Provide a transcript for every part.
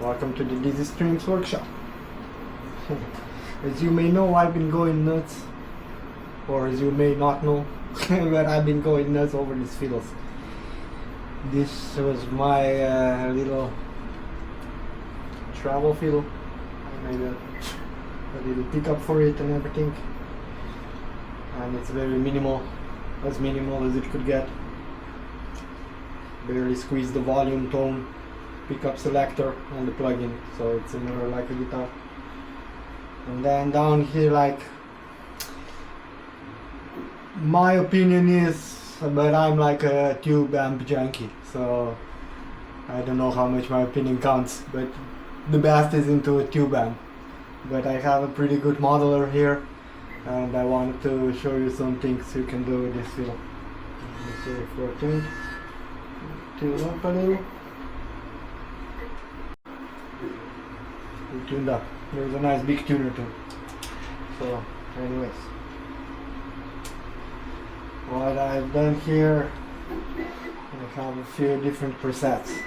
Welcome to the Dizzy Streams workshop. As you may know, I've been going nuts, or as you may not know, but I've been going nuts over these fiddles. This was my little travel fiddle. I made a little pickup for it and everything, and it's very minimal as it could get. Barely squeeze the volume, tone, pickup selector and the plugin, so it's similar like a guitar. And then down here, like, my opinion is, but I'm like a tube amp junkie, so I don't know how much my opinion counts, but the best is into a tube amp. But I have a pretty good modeler here, and I wanted to show you some things you can do with this fiddle. Let's see if we're tuned. Tune up a little. We tuned up. There's a nice big tuner too. So, anyways, what I've done here, I have a few different presets.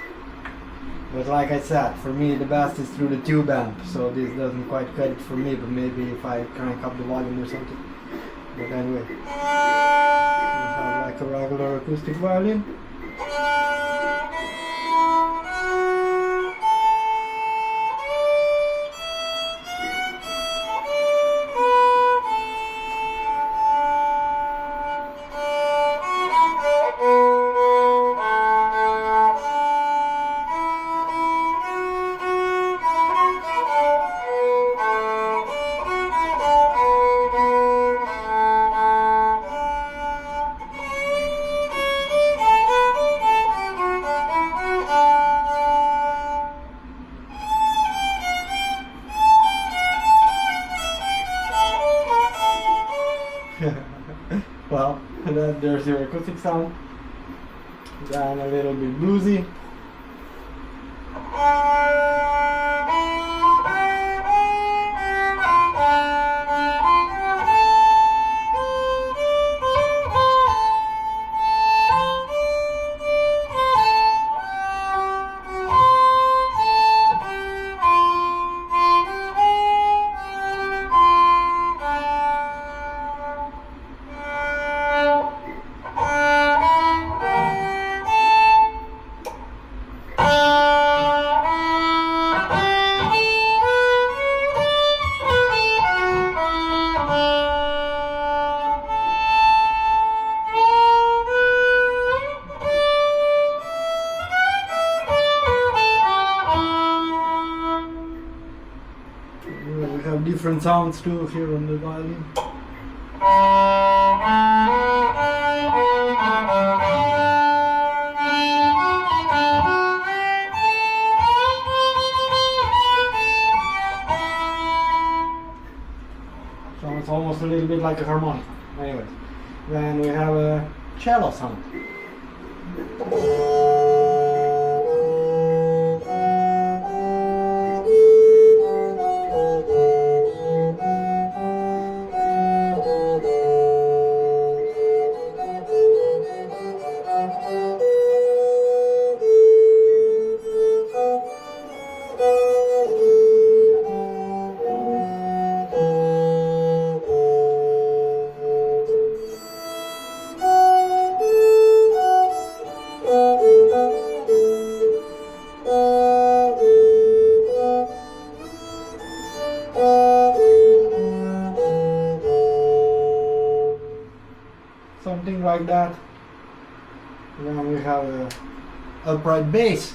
But like I said, for me the best is through the tube amp, so this doesn't quite cut it for me, but maybe if I crank up the volume or something. But anyway, we have like a regular acoustic violin. Well, and then there's your acoustic sound, then a little bit bluesy. We have different sounds too here on the violin. So it's almost a little bit like a harmonic. Anyways, then we have a cello sound. Something like that. Then we have a upright bass.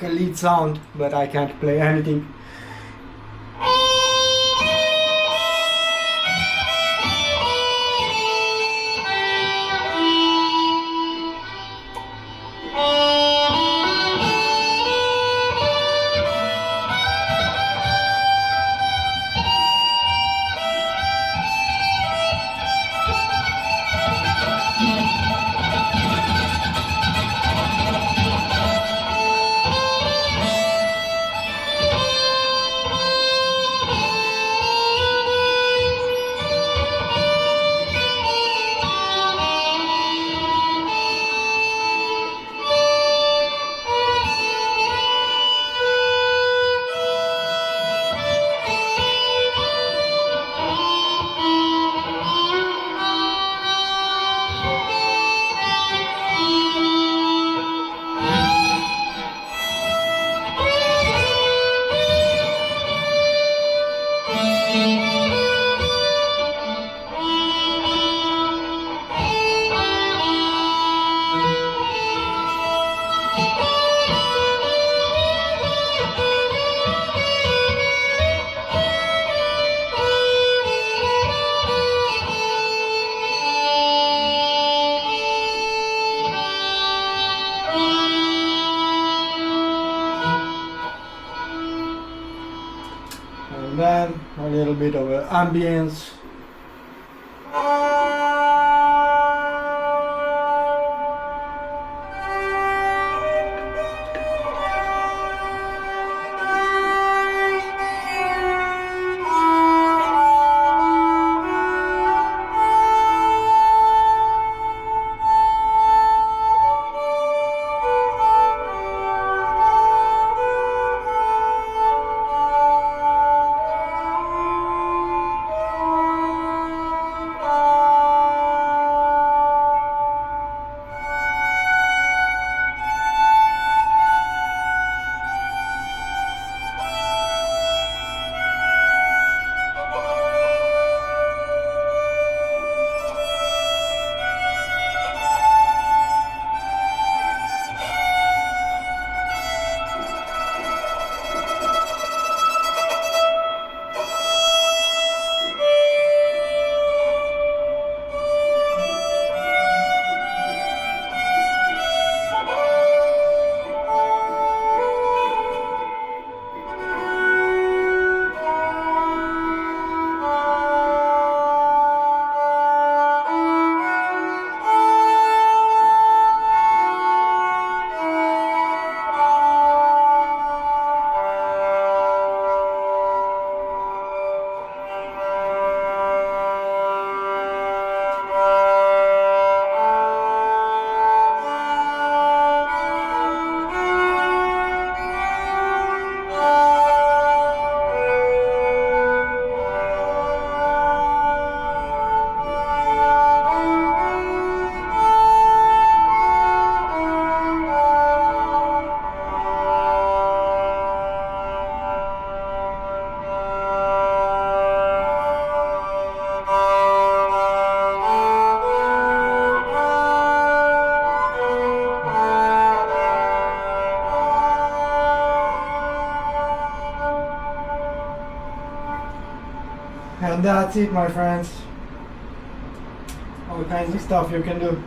like a lead sound, but I can't play anything. And then a little bit of ambience. And that's it, my friends. All kinds of stuff you can do.